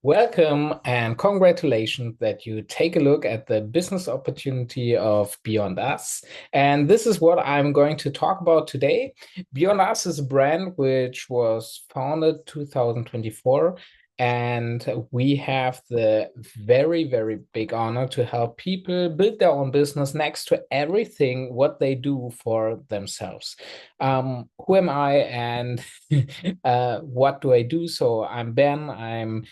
Welcome and congratulations that you take a look at the business opportunity of Beyond Us. And this is what I'm going to talk about today. Beyond Us is a brand which was founded 2024, and we have the very, very big honor to help people build their own business next to everything what they do for themselves. Who am I and what do I do? So I'm Ben. I'm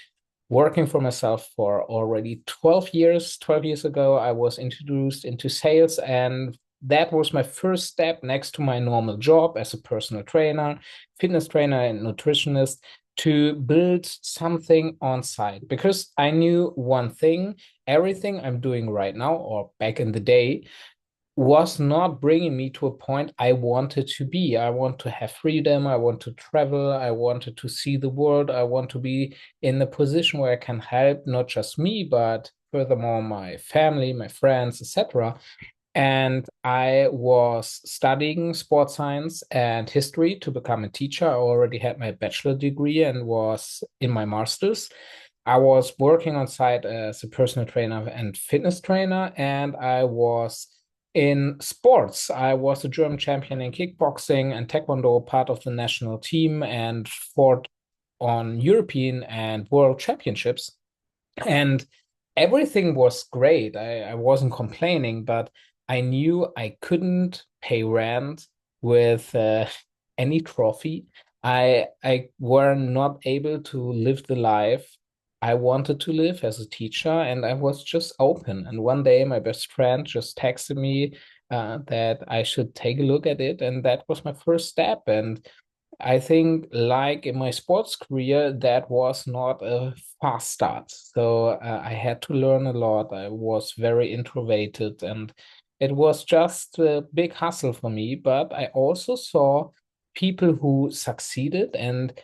working for myself for already 12 years. 12 years ago, I was introduced into sales, and that was my first step next to my normal job as a personal trainer, fitness trainer, and nutritionist to build something on site because I knew one thing: everything I'm doing right now, or back in the day, was not bringing me to a point I wanted to be. I want to have freedom. I want to travel. I wanted to see the world. I want to be in a position where I can help not just me, but furthermore my family, my friends, etc. And I was studying sports science and history to become a teacher. I already had my bachelor degree and was in my master's. I was working on site as a personal trainer and fitness trainer, and I was in sports. I was a German champion in kickboxing and taekwondo, part of the national team, and fought on European and world championships. And everything was great. I wasn't complaining, but I knew I couldn't pay rent with any trophy. I were not able to live the life I wanted to live as a teacher, and I was just open. And one day, my best friend just texted me that I should take a look at it, and that was my first step. And I think, like in my sports career, that was not a fast start. So I had to learn a lot. I was very introverted, and it was just a big hustle for me. But I also saw people who succeeded, and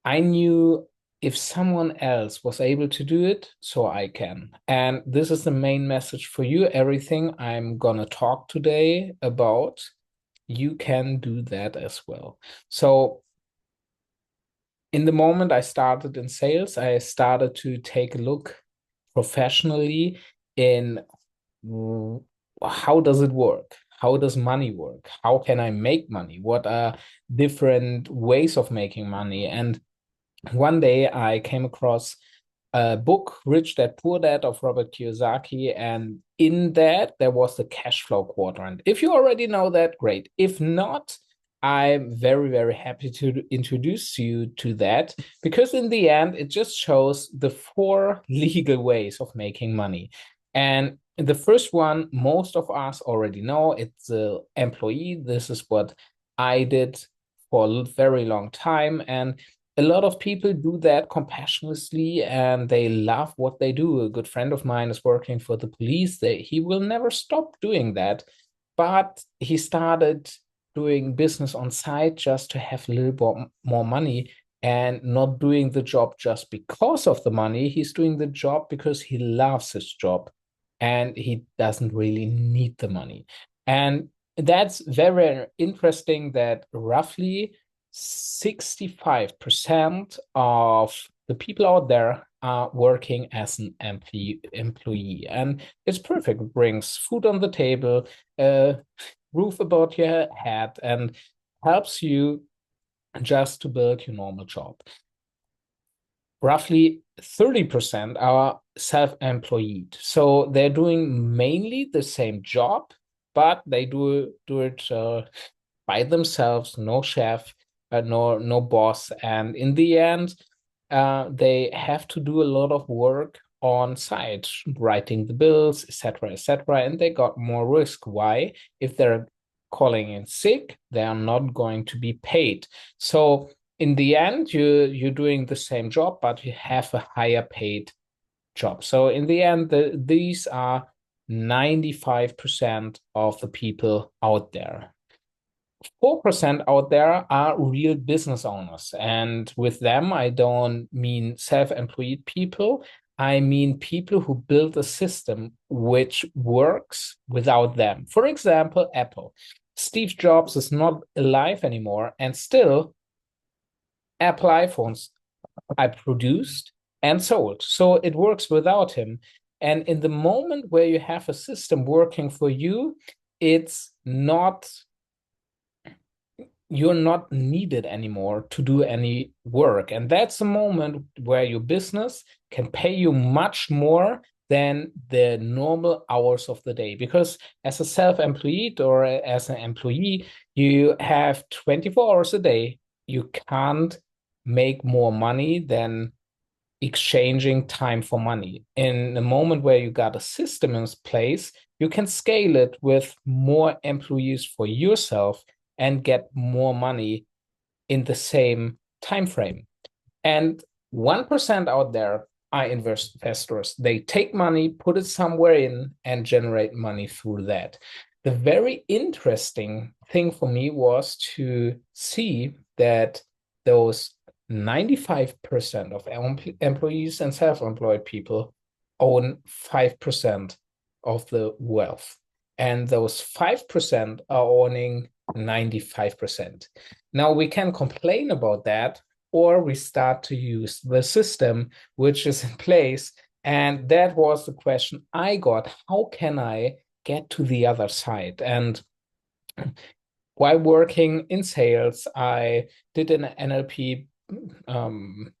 I knew if someone else was able to do it, so I can. And this is the main message for you. Everything I'm gonna talk today about, you can do that as well. So in the moment I started in sales, I started to take a look professionally in how does it work? How does money work? How can I make money? What are different ways of making money? And one day I came across a book, Rich Dad Poor Dad of Robert Kiyosaki, and in that there was the cash flow quadrant. If you already know that, great. If not, I'm very, very happy to introduce you to that because in the end, it just shows the four legal ways of making money. And the first one, most of us already know, it's the employee. This is what I did for a very long time. And a lot of people do that compassionately and they love what they do. A good friend of mine is working for the police. He will never stop doing that. But he started doing business on site just to have a little bit more money and not doing the job just because of the money. He's doing the job because he loves his job and he doesn't really need the money. And that's very interesting that roughly 65% of the people out there are working as an employee. And it's perfect. It brings food on the table, a roof above your head, and helps you just to build your normal job. Roughly 30% are self-employed. So they're doing mainly the same job, but they do it by themselves, no chef, no boss, and in the end, they have to do a lot of work on site, writing the bills, etc., etc., and they got more risk. Why? If they're calling in sick, they are not going to be paid. So in the end, you're doing the same job, but you have a higher paid job. So in the end, these are 95% of the people out there. 4% out there are real business owners. And with them, I don't mean self-employed people. I mean people who build a system which works without them. For example, Apple. Steve Jobs is not alive anymore, and still Apple iPhones are produced and sold. So it works without him. And in the moment where you have a system working for you, it's not, you're not needed anymore to do any work. And that's the moment where your business can pay you much more than the normal hours of the day. Because as a self-employed or as an employee, you have 24 hours a day. You can't make more money than exchanging time for money. In the moment where you got a system in place, you can scale it with more employees for yourself and get more money in the same time frame. And 1% out there are investors. They take money, put it somewhere in, and generate money through that. The very interesting thing for me was to see that those 95% of employees and self-employed people own 5% of the wealth. And those 5% are owning 95%. Now we can complain about that, or we start to use the system which is in place. And that was the question I got. How can I get to the other side? And while working in sales, I did an NLP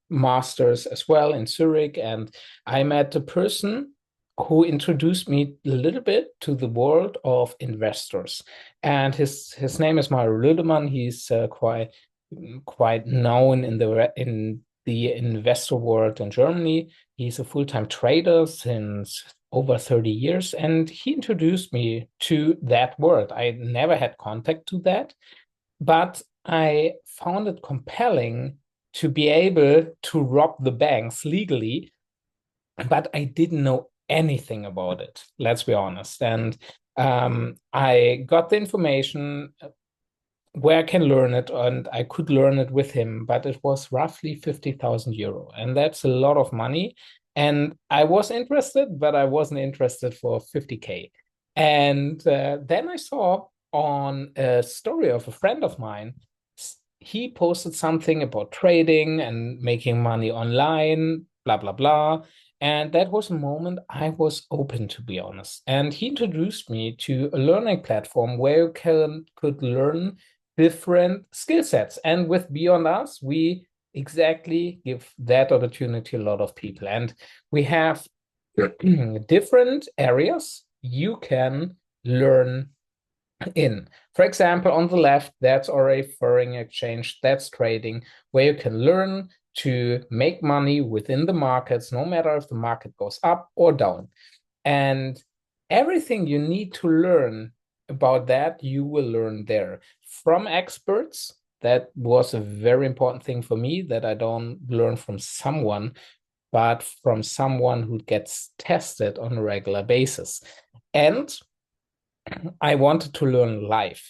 masters as well in Zurich, and I met a person who introduced me a little bit to the world of investors. And his name is Mario Lüdemann. He's quite known in the investor world in Germany. He's a full-time trader since over 30 years, and he introduced me to that world. I never had contact to that, but I found it compelling to be able to rob the banks legally, but I didn't know anything about it, let's be honest. And I got the information where I can learn it, and I could learn it with him, but it was roughly 50,000 euro, and that's a lot of money. And I was interested, but I wasn't interested for 50K. And then I saw on a story of a friend of mine, he posted something about trading and making money online, blah, blah, blah. And that was a moment I was open, to be honest. And he introduced me to a learning platform where you could learn different skill sets. And with Beyond Us, we exactly give that opportunity to a lot of people. And we have different areas you can learn in. For example, on the left, that's already foreign exchange, that's trading, where you can learn to make money within the markets, no matter if the market goes up or down. And everything you need to learn about that, you will learn there from experts. That was a very important thing for me, that I don't learn from someone, but from someone who gets tested on a regular basis. And I wanted to learn live,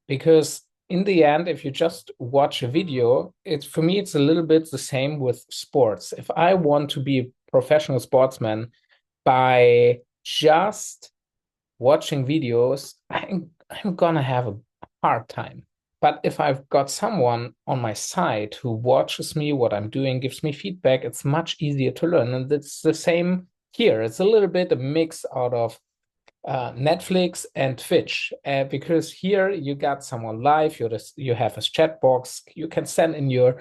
because in the end, if you just watch a video, it's, for me, it's a little bit the same with sports. If I want to be a professional sportsman by just watching videos, I'm gonna have a hard time. But if I've got someone on my side who watches me, what I'm doing, gives me feedback, it's much easier to learn. And it's the same here. It's a little bit a mix out of Netflix and Twitch, because here you got someone live, you have a chat box, you can send in your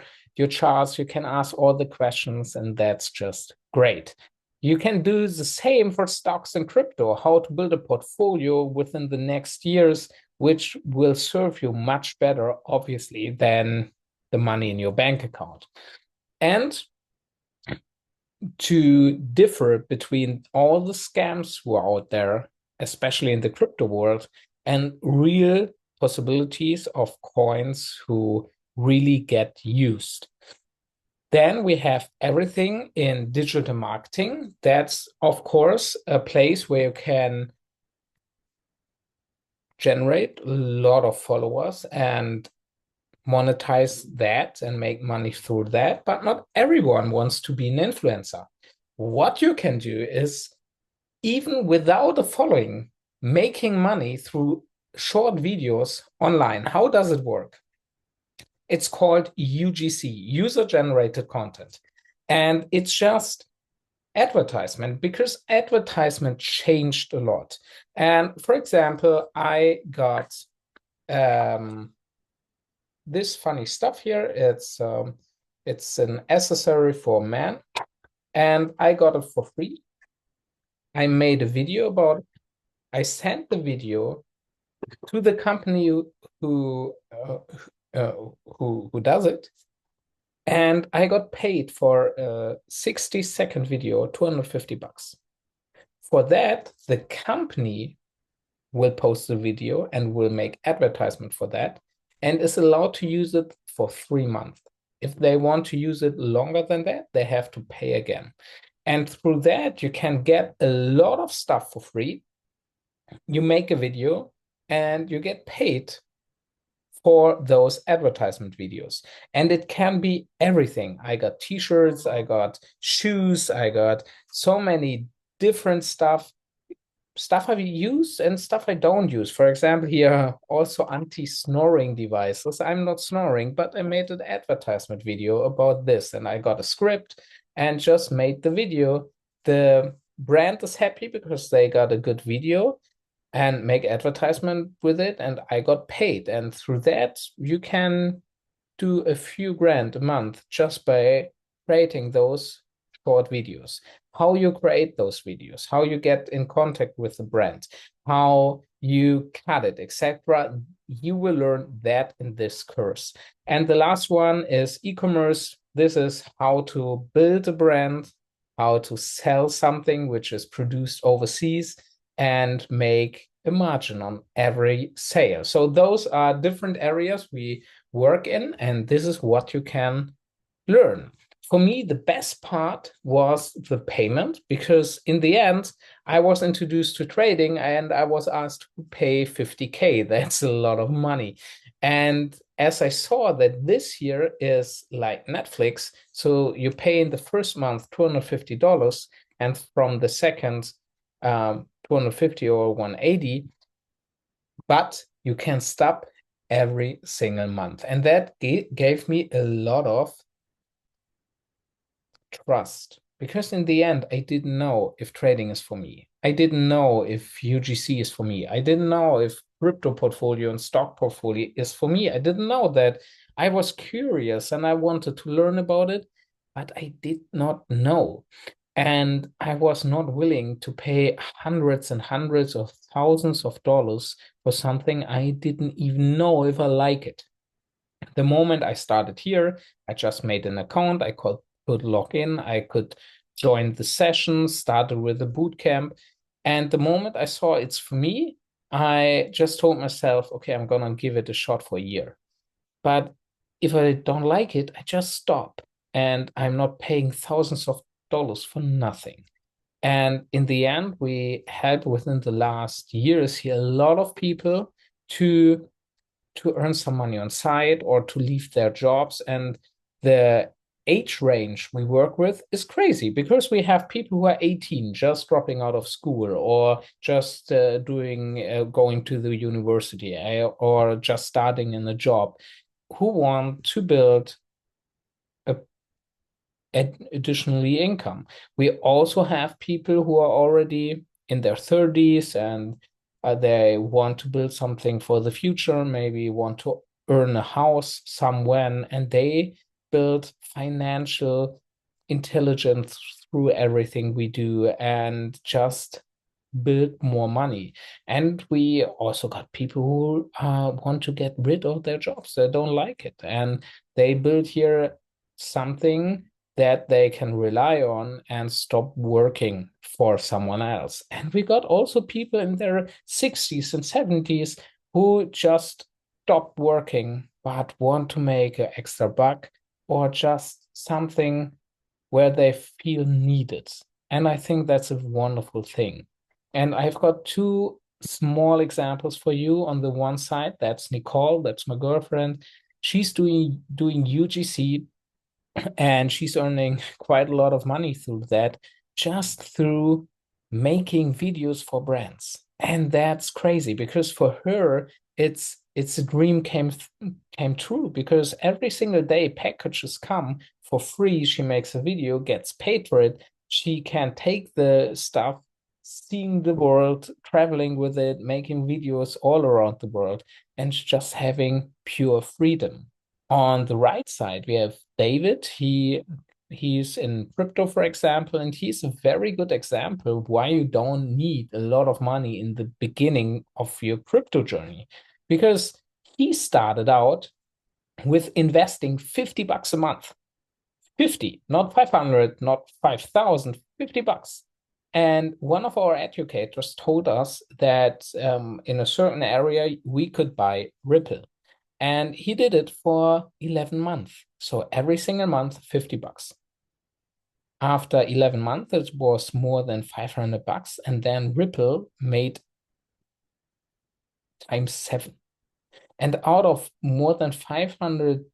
charts, you can ask all the questions, and that's just great. You can do the same for stocks and crypto, how to build a portfolio within the next years, which will serve you much better, obviously, than the money in your bank account. And to differ between all the scams who are out there, especially in the crypto world, and real possibilities of coins who really get used. Then we have everything in digital marketing. That's, of course, a place where you can generate a lot of followers and monetize that and make money through that. But not everyone wants to be an influencer. What you can do is, even without a following, making money through short videos online. How does it work? It's called UGC, user-generated content. And it's just advertisement because advertisement changed a lot. And for example, I got this funny stuff here. It's an accessory for men, and I got it for free. I made a video about it. I sent the video to the company who uh, uh, who does it, and I got paid for a 60-second video, $250. For that, the company will post the video and will make advertisement for that and is allowed to use it for 3 months. If they want to use it longer than that, they have to pay again. And through that, you can get a lot of stuff for free. You make a video and you get paid for those advertisement videos. And it can be everything. I got t-shirts, I got shoes, I got so many different stuff I use and stuff I don't use. For example, here also anti-snoring devices. I'm not snoring, but I made an advertisement video about this and I got a script and just made the video. The brand is happy because they got a good video and make advertisement with it, and I got paid. And through that, you can do a few grand a month just by creating those short videos. How you create those videos, how you get in contact with the brand, how you cut it, etc. You will learn that in this course. And the last one is e-commerce. This is how to build a brand, how to sell something which is produced overseas and make a margin on every sale. So those are different areas we work in, and this is what you can learn. For me, the best part was the payment because in the end, I was introduced to trading and I was asked to pay 50K. That's a lot of money. And as I saw that this year is like Netflix, so you pay in the first month $250 and from the second 250 or 180, but you can stop every single month. And that gave me a lot of trust because in the end, I didn't know if trading is for me. I didn't know if UGC is for me. I didn't know if crypto portfolio and stock portfolio is for me. I didn't know that. I was curious and I wanted to learn about it, but I did not know. And I was not willing to pay hundreds and hundreds of thousands of dollars for something I didn't even know if I like it. The moment I started here, I just made an account. I could log in. I could join the sessions, started with the boot camp. And the moment I saw it's for me, I just told myself, okay, I'm going to give it a shot for a year. But if I don't like it, I just stop. And I'm not paying thousands of dollars for nothing. And in the end, we had within the last years here a lot of people to earn some money on site or to leave their jobs. And the age range we work with is crazy because we have people who are 18 just dropping out of school or just going to the university or just starting in a job who want to build a additionally income. We also have people who are already in their 30s and they want to build something for the future, maybe want to earn a house somewhere, and they build financial intelligence through everything we do and just build more money. And we also got people who want to get rid of their jobs. They don't like it. And they build here something that they can rely on and stop working for someone else. And we got also people in their 60s and 70s who just stopped working but want to make an extra buck or just something where they feel needed. And I think that's a wonderful thing. And I've got two small examples for you. On the one side, that's Nicole, that's my girlfriend. She's doing UGC and she's earning quite a lot of money through that, just through making videos for brands. And that's crazy because for her, it's a dream came true because every single day packages come for free. She makes a video, gets paid for it. She can take the stuff, seeing the world, traveling with it, making videos all around the world, and just having pure freedom. On the right side, we have David. He's in crypto, for example, and he's a very good example of why you don't need a lot of money in the beginning of your crypto journey, because he started out with investing $50 a month. 50, not 500, not 5,000, $50. And one of our educators told us that in a certain area we could buy Ripple. And he did it for 11 months. So every single month, $50. After 11 months, it was more than $500. And then Ripple made times 7. And out of more than $500,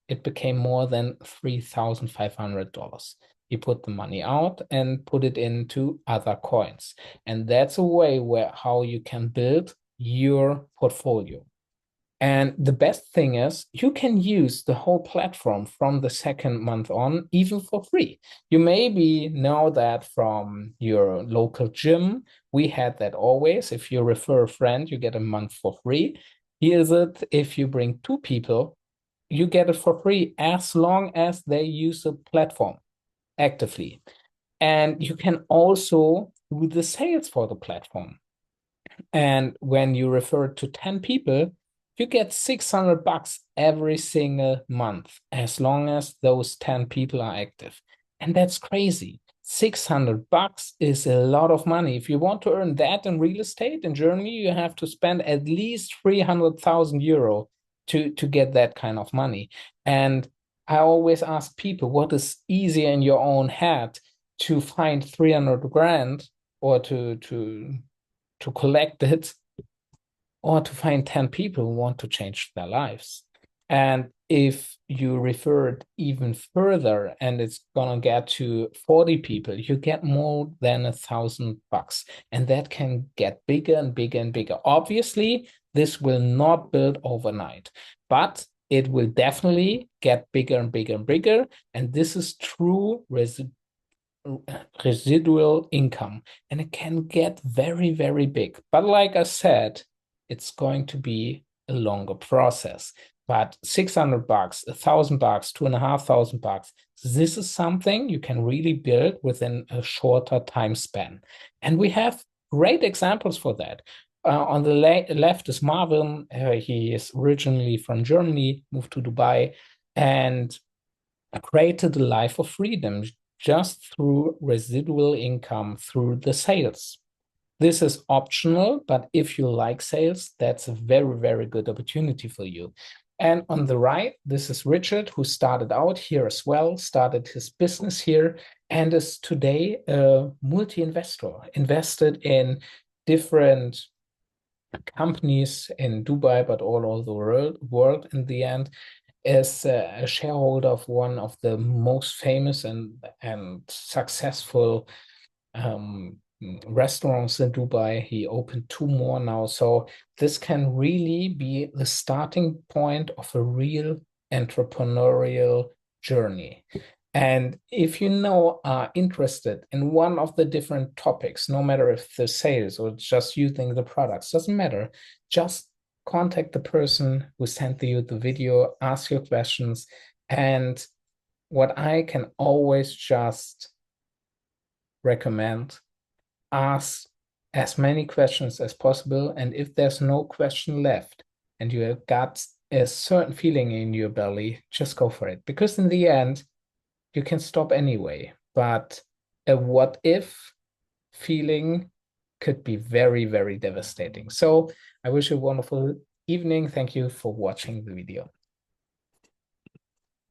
it became more than $3,500. He put the money out and put it into other coins. And that's a way where how you can build your portfolio. And the best thing is you can use the whole platform from the second month on, even for free. You maybe know that from your local gym. We had that always. If you refer a friend, you get a month for free. Here's it. If you bring 2 people, you get it for free as long as they use the platform actively. And you can also do the sales for the platform. And when you refer to 10 people, you get $600 every single month as long as those 10 people are active. And that's crazy. $600 is a lot of money. If you want to earn that in real estate in Germany, you have to spend at least 300,000 euro to get that kind of money. And I always ask people, what is easier in your own head, to find 300 grand or to collect it, or to find 10 people who want to change their lives? And if you refer it even further and it's gonna get to 40 people, you get more than $1,000. And that can get bigger and bigger and bigger. Obviously, this will not build overnight, but it will definitely get bigger and bigger and bigger. And this is true residual income. And it can get very, very big. But like I said, it's going to be a longer process. But $600, $1,000, $2,500, this is something you can really build within a shorter time span. And we have great examples for that. On the left is Marvin. He is originally from Germany, moved to Dubai, and created a life of freedom just through residual income through the sales. This is optional, but if you like sales, that's a very, very good opportunity for you. And on the right, this is Richard, who started out here as well, started his business here, and is today a multi-investor, invested in different companies in Dubai, but all over the world in the end, is a shareholder of one of the most famous and successful restaurants in Dubai. He opened 2 more now. So this can really be the starting point of a real entrepreneurial journey. And if you are interested in one of the different topics, no matter if the sales or just using the products, doesn't matter, just contact the person who sent you the video, ask your questions. And what I can always just recommend, ask as many questions as possible. And if there's no question left and you have got a certain feeling in your belly, just go for it. Because in the end, you can stop anyway. But a what if feeling could be very, very devastating. So I wish you a wonderful evening. Thank you for watching the video.